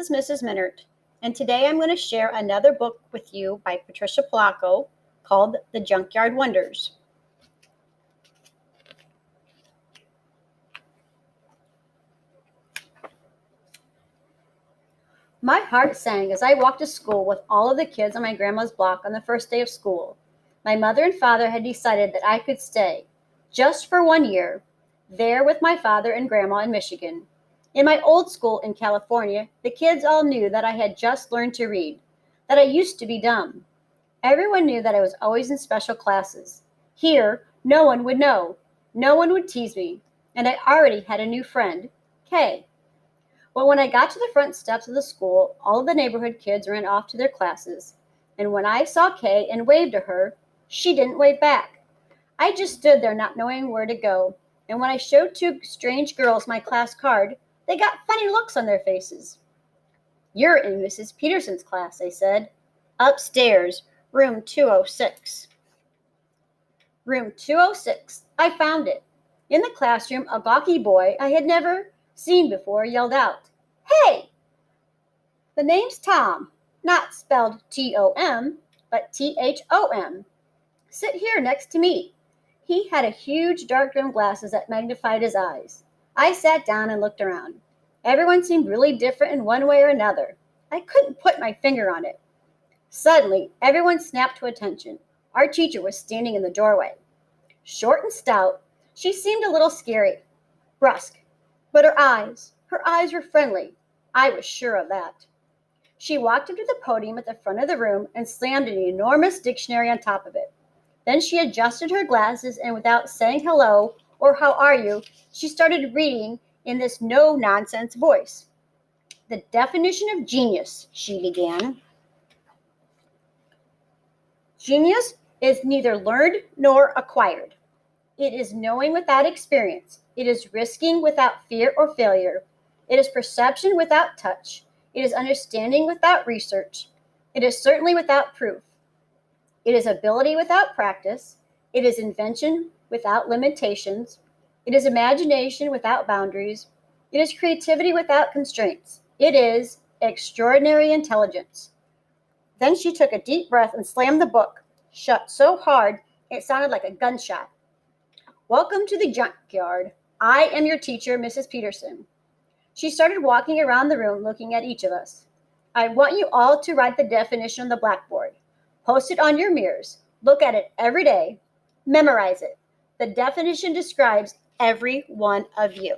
is Mrs. Minert, and today I'm going to share another book with you by Patricia Polacco called The Junkyard Wonders. My heart sang as I walked to school with all of the kids on my grandma's block on the first day of school. My mother and father had decided that I could stay, just for 1 year, there with my father and grandma in Michigan. In my old school in California, the kids all knew that I had just learned to read, that I used to be dumb. Everyone knew that I was always in special classes. Here, no one would know. No one would tease me, and I already had a new friend, Kay. But when I got to the front steps of the school, all of the neighborhood kids ran off to their classes. And when I saw Kay and waved to her, she didn't wave back. I just stood there not knowing where to go. And when I showed two strange girls my class card, they got funny looks on their faces. "You're in Mrs. Peterson's class," they said. "Upstairs, room 206. Room 206. I found it. In the classroom, a gawky boy I had never seen before yelled out, "Hey! The name's Tom, not spelled Tom, but Thom. Sit here next to me." He had a huge dark rimmed glasses that magnified his eyes. I sat down and looked around. Everyone seemed really different in one way or another. I couldn't put my finger on it. Suddenly, everyone snapped to attention. Our teacher was standing in the doorway. Short and stout, she seemed a little scary, brusque, but her eyes were friendly. I was sure of that. She walked up to the podium at the front of the room and slammed an enormous dictionary on top of it. Then she adjusted her glasses and without saying hello or how are you, she started reading in this no-nonsense voice. "The definition of genius," she began. "Genius is neither learned nor acquired. It is knowing without experience. It is risking without fear or failure. It is perception without touch. It is understanding without research. It is certainty without proof. It is ability without practice. It is invention without limitations. It is imagination without boundaries. It is creativity without constraints. It is extraordinary intelligence." Then she took a deep breath and slammed the book shut so hard it sounded like a gunshot. "Welcome to the junkyard. I am your teacher, Mrs. Peterson." She started walking around the room looking at each of us. "I want you all to write the definition on the blackboard. Post it on your mirrors. Look at it every day. Memorize it. The definition describes every one of you."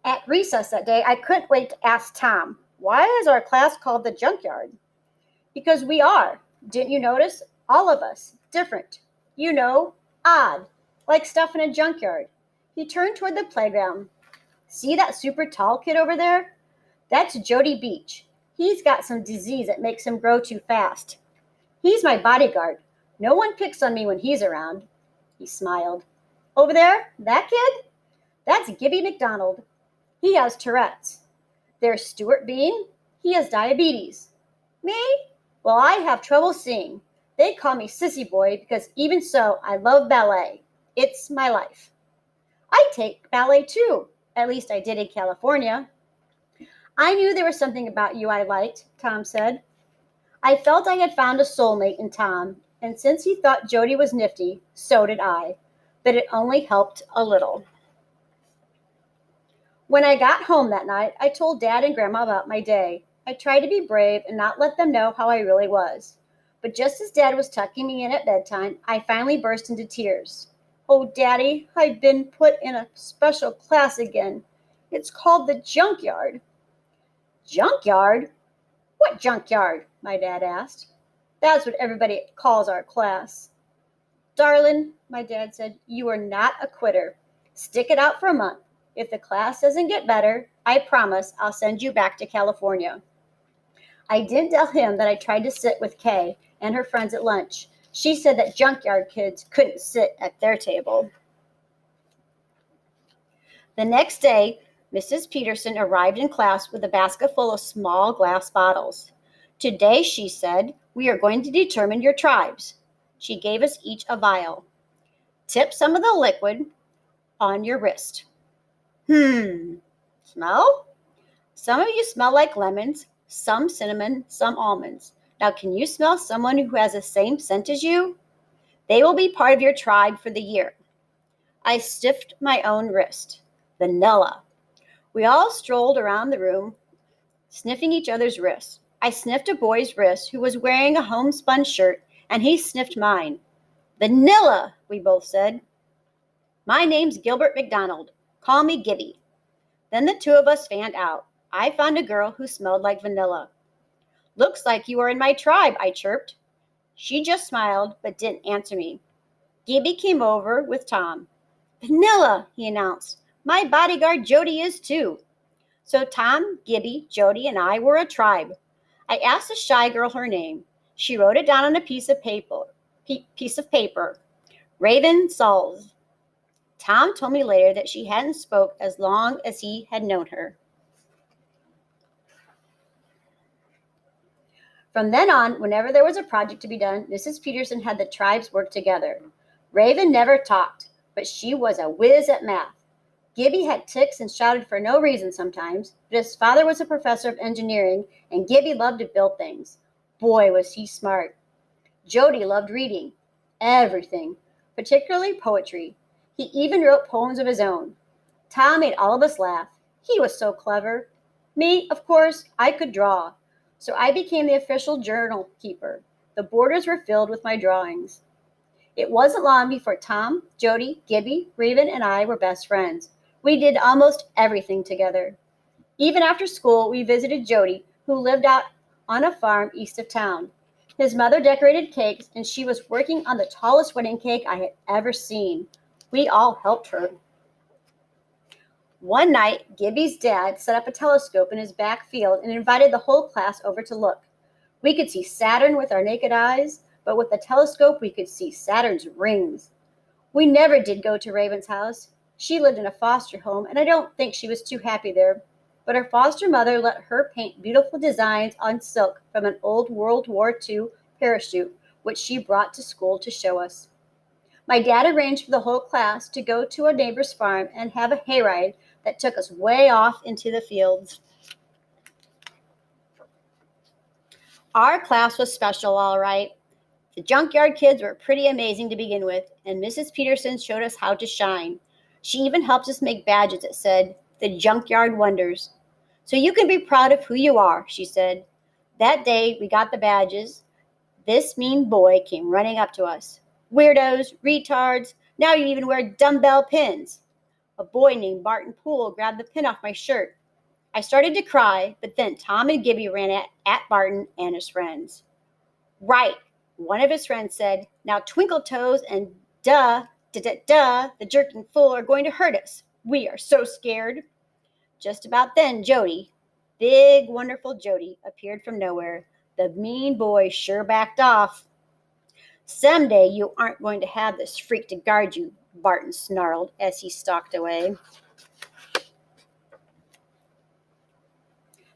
At recess that day, I couldn't wait to ask Tom, "Why is our class called the junkyard?" "Because we are. Didn't you notice? All of us. Different. Odd. Like stuff in a junkyard." He turned toward the playground. "See that super tall kid over there? That's Jody Beach. He's got some disease that makes him grow too fast. He's my bodyguard. No one picks on me when he's around." He smiled. "Over there, that kid? That's Gibby McDonald. He has Tourette's. There's Stuart Bean. He has diabetes. Me? Well, I have trouble seeing. They call me Sissy Boy because even so, I love ballet. It's my life. I take ballet too. At least I did in California." "I knew there was something about you I liked," Tom said. I felt I had found a soulmate in Tom, and since he thought Jody was nifty, so did I. But it only helped a little. When I got home that night, I told Dad and Grandma about my day. I tried to be brave and not let them know how I really was. But just as Dad was tucking me in at bedtime, I finally burst into tears. "Oh, Daddy, I've been put in a special class again. It's called the junkyard." "Junkyard? What junkyard?" my dad asked. "That's what everybody calls our class." "Darling," my dad said, "you are not a quitter. Stick it out for a month. If the class doesn't get better, I promise I'll send you back to California." I didn't tell him that I tried to sit with Kay and her friends at lunch. She said that junkyard kids couldn't sit at their table. The next day, Mrs. Peterson arrived in class with a basket full of small glass bottles. "Today," she said, "we are going to determine your tribes." She gave us each a vial. "Tip some of the liquid on your wrist." Smell? Some of you smell like lemons, some cinnamon, some almonds. Now, can you smell someone who has the same scent as you? They will be part of your tribe for the year. I stiffed my own wrist. Vanilla. We all strolled around the room, sniffing each other's wrists. I sniffed a boy's wrist who was wearing a homespun shirt, and he sniffed mine. Vanilla, we both said. My name's Gilbert McDonald. Call me Gibby. Then the two of us fanned out. I found a girl who smelled like vanilla. Looks like you are in my tribe, I chirped. She just smiled, but didn't answer me. Gibby came over with Tom. Vanilla, he announced. My bodyguard Jody is too. So Tom, Gibby, Jody, and I were a tribe. I asked the shy girl her name. She wrote it down on a piece of paper. Raven Sauls. Tom told me later that she hadn't spoke as long as he had known her. From then on, whenever there was a project to be done, Mrs. Peterson had the tribes work together. Raven never talked, but she was a whiz at math. Gibby had tics and shouted for no reason sometimes, but his father was a professor of engineering, and Gibby loved to build things. Boy, was he smart. Jody loved reading. Everything, particularly poetry. He even wrote poems of his own. Tom made all of us laugh. He was so clever. Me, of course, I could draw. So I became the official journal keeper. The borders were filled with my drawings. It wasn't long before Tom, Jody, Gibby, Raven, and I were best friends. We did almost everything together. Even after school, we visited Jody, who lived out on a farm east of town. His mother decorated cakes, and she was working on the tallest wedding cake I had ever seen. We all helped her. One night, Gibby's dad set up a telescope in his back field and invited the whole class over to look. We could see Saturn with our naked eyes, but with the telescope, we could see Saturn's rings. We never did go to Raven's house. She lived in a foster home, and I don't think she was too happy there. But her foster mother let her paint beautiful designs on silk from an old World War II parachute, which she brought to school to show us. My dad arranged for the whole class to go to a neighbor's farm and have a hayride that took us way off into the fields. Our class was special, all right. The Junkyard kids were pretty amazing to begin with, and Mrs. Peterson showed us how to shine. She even helped us make badges that said, the Junkyard Wonders. So you can be proud of who you are, she said. That day we got the badges. This mean boy came running up to us. Weirdos, retards, now you even wear dumbbell pins. A boy named Barton Poole grabbed the pin off my shirt. I started to cry, but then Tom and Gibby ran at Barton and his friends. Right, one of his friends said, now Twinkle Toes and the jerking fool are going to hurt us. We are so scared. Just about then, Jody, big, wonderful Jody, appeared from nowhere. The mean boy sure backed off. Someday you aren't going to have this freak to guard you, Barton snarled as he stalked away.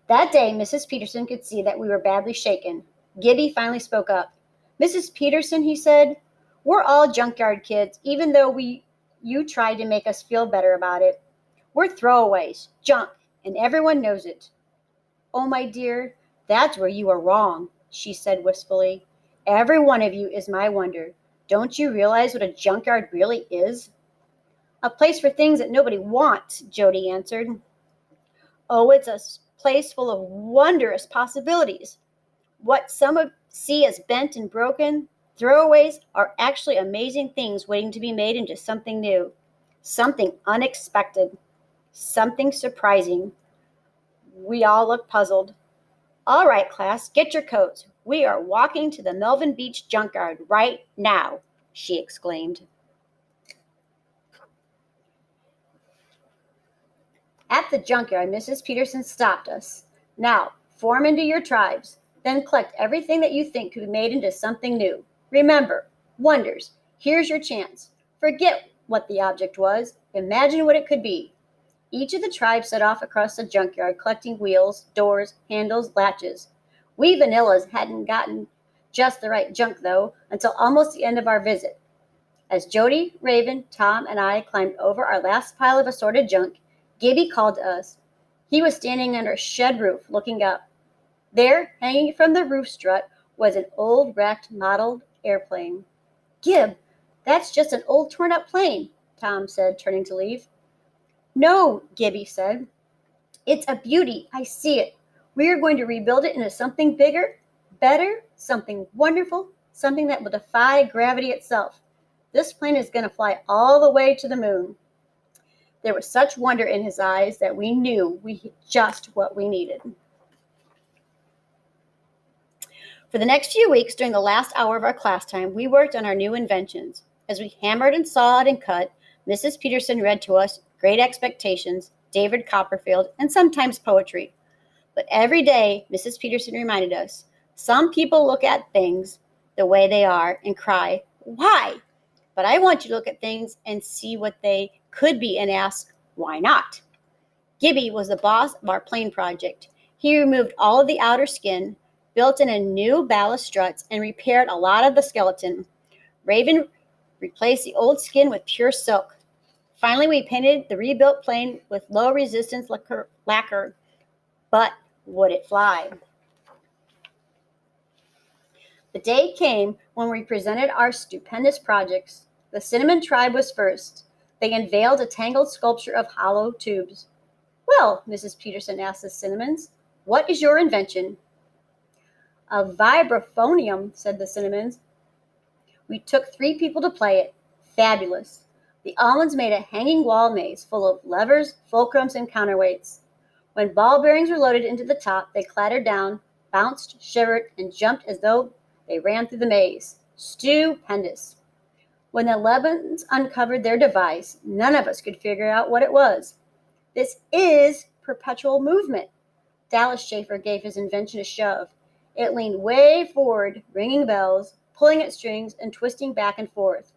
That day, Mrs. Peterson could see that we were badly shaken. Gibby finally spoke up. Mrs. Peterson, he said, we're all junkyard kids, even though you tried to make us feel better about it. We're throwaways, junk, and everyone knows it. Oh, my dear, that's where you are wrong, she said wistfully. Every one of you is my wonder. Don't you realize what a junkyard really is? A place for things that nobody wants, Jody answered. Oh, it's a place full of wondrous possibilities. What some see as bent and broken, throwaways are actually amazing things waiting to be made into something new, something unexpected, something surprising. We all looked puzzled. All right, class, get your coats. We are walking to the Melvin Beach Junkyard right now, she exclaimed. At the junkyard, Mrs. Peterson stopped us. Now, form into your tribes. Then collect everything that you think could be made into something new. Remember, wonders, here's your chance. Forget what the object was. Imagine what it could be. Each of the tribes set off across the junkyard, collecting wheels, doors, handles, latches. We vanillas hadn't gotten just the right junk, though, until almost the end of our visit. As Jody, Raven, Tom, and I climbed over our last pile of assorted junk, Gibby called to us. He was standing under a shed roof, looking up. There, hanging from the roof strut, was an old wrecked model airplane. Gib, that's just an old torn-up plane, Tom said, turning to leave. No, Gibby said. It's a beauty. I see it. We are going to rebuild it into something bigger, better, something wonderful, something that will defy gravity itself. This plane is going to fly all the way to the moon. There was such wonder in his eyes that we knew just what we needed. For the next few weeks, during the last hour of our class time, we worked on our new inventions. As we hammered and sawed and cut, Mrs. Peterson read to us Great Expectations, David Copperfield, and sometimes poetry. But every day, Mrs. Peterson reminded us, some people look at things the way they are and cry, why? But I want you to look at things and see what they could be and ask, why not? Gibby was the boss of our plane project. He removed all of the outer skin, built in a new ballast struts, and repaired a lot of the skeleton. Raven replaced the old skin with pure silk. Finally, we painted the rebuilt plane with low-resistance lacquer, but would it fly? The day came when we presented our stupendous projects. The Cinnamon tribe was first. They unveiled a tangled sculpture of hollow tubes. Well, Mrs. Peterson asked the Cinnamons, what is your invention? A vibraphonium, said the Cinnamons. We took 3 people to play it. Fabulous. The Almonds made a hanging wall maze full of levers, fulcrums, and counterweights. When ball bearings were loaded into the top, they clattered down, bounced, shivered, and jumped as though they ran through the maze. Stupendous. When the Lemons uncovered their device, none of us could figure out what it was. This is perpetual movement. Dallas Schaefer gave his invention a shove. It leaned way forward, ringing bells, pulling at strings, and twisting back and forth.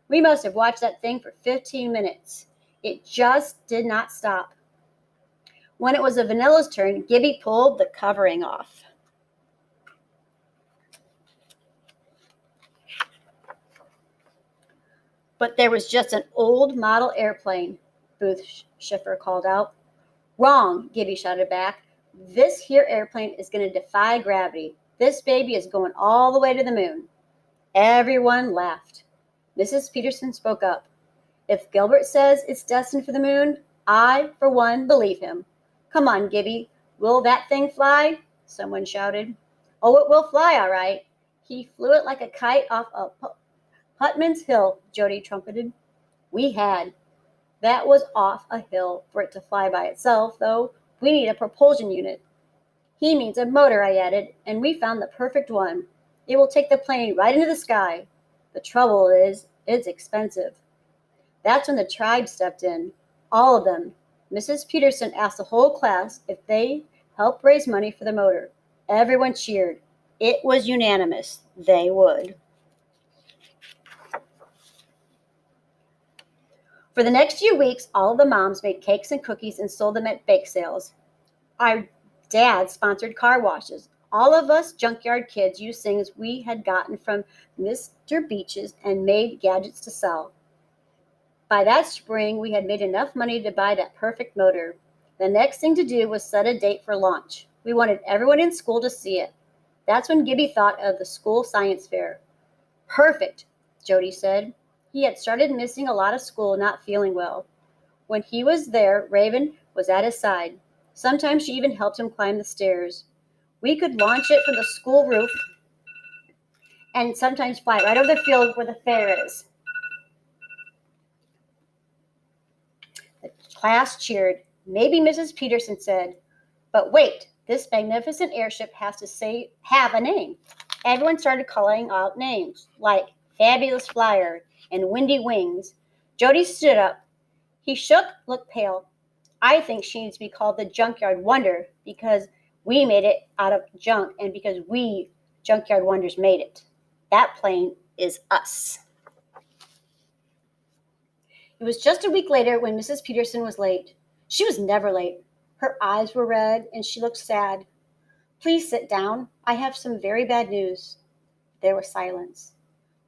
We must have watched that thing for 15 minutes. It just did not stop. When it was the Vanilla's turn, Gibby pulled the covering off. But there was just an old model airplane, Booth Schiffer called out. Wrong, Gibby shouted back. This here airplane is going to defy gravity. This baby is going all the way to the moon. Everyone laughed. Mrs. Peterson spoke up. If Gilbert says it's destined for the moon, I, for one, believe him. Come on, Gibby. Will that thing fly? Someone shouted. Oh, it will fly, all right. He flew it like a kite off of Putman's Hill, Jody trumpeted. We had. That was off a hill. For it to fly by itself, though, we need a propulsion unit. He means a motor, I added, and we found the perfect one. It will take the plane right into the sky. The trouble is, it's expensive. That's when the tribe stepped in. All of them. Mrs. Peterson asked the whole class if they helped raise money for the motor. Everyone cheered. It was unanimous. They would. For the next few weeks, all of the moms made cakes and cookies and sold them at bake sales. Our dad sponsored car washes. All of us junkyard kids used things we had gotten from Mr. Beach's and made gadgets to sell. By that spring, we had made enough money to buy that perfect motor. The next thing to do was set a date for launch. We wanted everyone in school to see it. That's when Gibby thought of the school science fair. Perfect, Jody said. He had started missing a lot of school, not feeling well. When he was there, Raven was at his side. Sometimes she even helped him climb the stairs. We could launch it from the school roof and sometimes fly right over the field where the fair is. The class cheered. Maybe Mrs. Peterson said, but wait, this magnificent airship has to have a name. Everyone started calling out names like Fabulous Flyer and Windy Wings. Jody stood up. He shook, looked pale. I think she needs to be called the Junkyard Wonder because we made it out of junk and because we, Junkyard Wonders, made it. That plane is us. It was just a week later when Mrs. Peterson was late. She was never late. Her eyes were red and she looked sad. Please sit down. I have some very bad news. There was silence.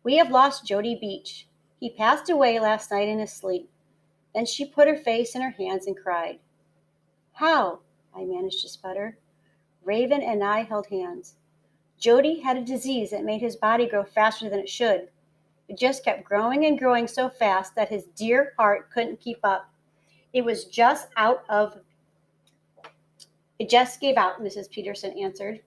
We have lost Jody Beach. He passed away last night in his sleep. Then she put her face in her hands and cried. How? I managed to sputter. Raven and I held hands. Jody had a disease that made his body grow faster than it should. It just kept growing and growing so fast that his dear heart couldn't keep up. It was just out of It just gave out, Mrs. Peterson answered.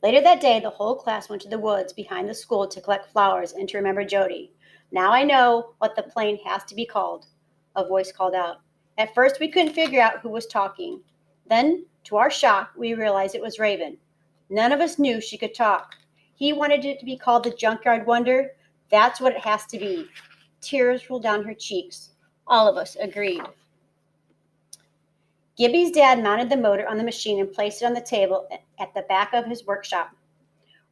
Later that day, the whole class went to the woods behind the school to collect flowers and to remember Jody. Now I know what the plane has to be called, a voice called out. At first, we couldn't figure out who was talking. Then, to our shock, we realized it was Raven. None of us knew she could talk. He wanted it to be called the Junkyard Wonder. That's what it has to be. Tears rolled down her cheeks. All of us agreed. Gibby's dad mounted the motor on the machine and placed it on the table at the back of his workshop.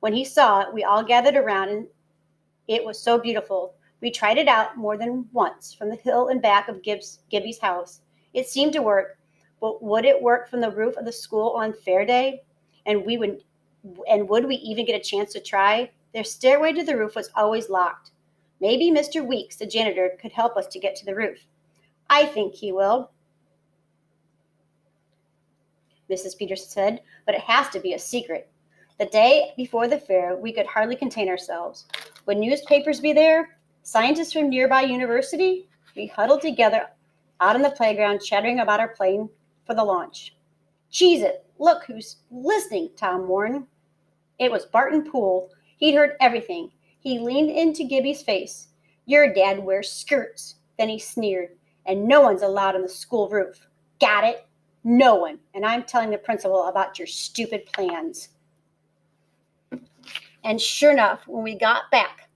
When he saw it, we all gathered around, and it was so beautiful. We tried it out more than once from the hill and back of Gibby's house. It seemed to work, but would it work from the roof of the school on fair day? And would we even get a chance to try? Their stairway to the roof was always locked. Maybe Mr. Weeks, the janitor, could help us to get to the roof. I think he will, Mrs. Peterson said, but it has to be a secret. The day before the fair, we could hardly contain ourselves. Would newspapers be there? Scientists from nearby university? We huddled together out on the playground, chattering about our plan for the launch. Cheese it! Look who's listening, Tom warned. It was Barton Poole. He'd heard everything. He leaned into Gibby's face. Your dad wears skirts. Then he sneered. And no one's allowed on the school roof. Got it? No one. And I'm telling the principal about your stupid plans. And sure enough, when we got back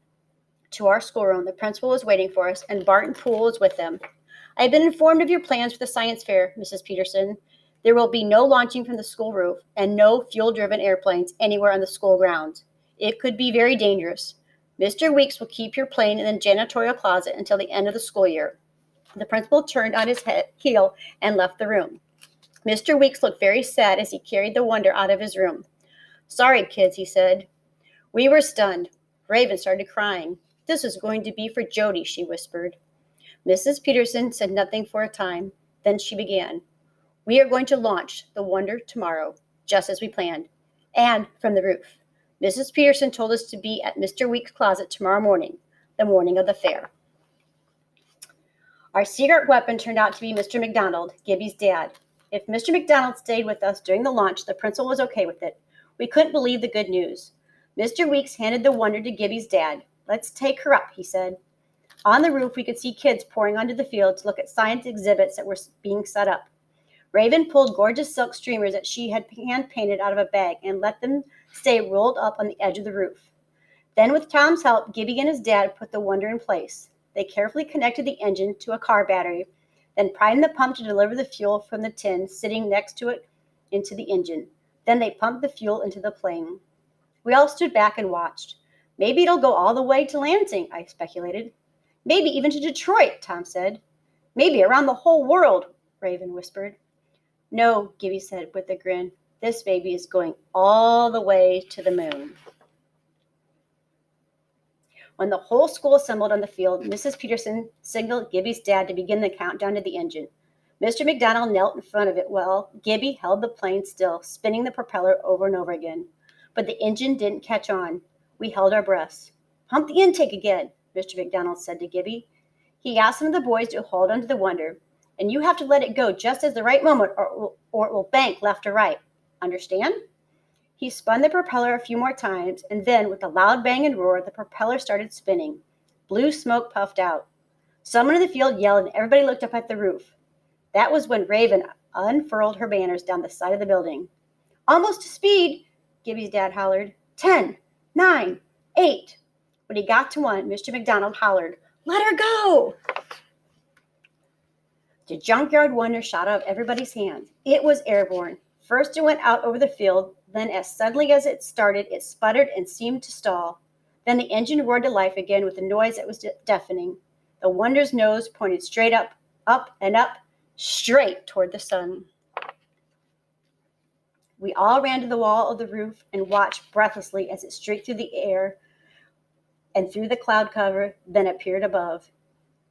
to our schoolroom, the principal was waiting for us, and Barton Poole was with them. I've been informed of your plans for the science fair, Mrs. Peterson. There will be no launching from the school roof and no fuel-driven airplanes anywhere on the school grounds. It could be very dangerous. Mr. Weeks will keep your plane in the janitorial closet until the end of the school year. The principal turned on his heel and left the room. Mr. Weeks looked very sad as he carried the Wonder out of his room. Sorry, kids, he said. We were stunned. Raven started crying. This was going to be for Jody, she whispered. Mrs. Peterson said nothing for a time. Then she began. We are going to launch the Wonder tomorrow, just as we planned, and from the roof. Mrs. Peterson told us to be at Mr. Weeks' closet tomorrow morning, the morning of the fair. Our secret weapon turned out to be Mr. McDonald, Gibby's dad. If Mr. McDonald stayed with us during the launch, the principal was okay with it. We couldn't believe the good news. Mr. Weeks handed the Wonder to Gibby's dad. Let's take her up, he said. On the roof, we could see kids pouring onto the field to look at science exhibits that were being set up. Raven pulled gorgeous silk streamers that she had hand-painted out of a bag and let them stay rolled up on the edge of the roof. Then, with Tom's help, Gibby and his dad put the Wonder in place. They carefully connected the engine to a car battery, then primed the pump to deliver the fuel from the tin sitting next to it into the engine. Then they pumped the fuel into the plane. We all stood back and watched. Maybe it'll go all the way to Lansing, I speculated. Maybe even to Detroit, Tom said. Maybe around the whole world, Raven whispered. No, Gibby said with a grin. This baby is going all the way to the moon. When the whole school assembled on the field, Mrs. Peterson signaled Gibby's dad to begin the countdown to the engine. Mr. McDonald knelt in front of it while Gibby held the plane still, spinning the propeller over and over again. But the engine didn't catch on. We held our breaths. Pump the intake again, Mr. McDonald said to Gibby. He asked some of the boys to hold onto the Wonder, and you have to let it go just at the right moment or it will bank left or right. Understand? He spun the propeller a few more times, and then, with a loud bang and roar, the propeller started spinning. Blue smoke puffed out. Someone in the field yelled, and everybody looked up at the roof. That was when Raven unfurled her banners down the side of the building. Almost to speed, Gibby's dad hollered. 10, 9, 8. When he got to 1, Mr. McDonald hollered, Let her go! The Junkyard Wonder shot out of everybody's hands. It was airborne. First it went out over the field, then as suddenly as it started, it sputtered and seemed to stall. Then the engine roared to life again with a noise that was deafening. The Wonder's nose pointed straight up, and up, straight toward the sun. We all ran to the wall of the roof and watched breathlessly as it streaked through the air and through the cloud cover, then appeared above.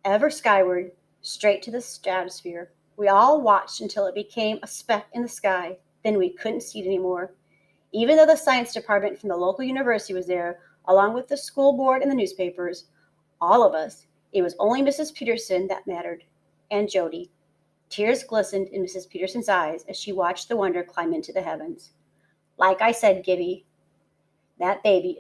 Ever skyward, straight to the stratosphere. We all watched until it became a speck in the sky. Then we couldn't see it anymore. Even though the science department from the local university was there, along with the school board and the newspapers, all of us, it was only Mrs. Peterson that mattered, and Jody. Tears glistened in Mrs. Peterson's eyes as she watched the wonder climb into the heavens. Like I said, Gibby, that baby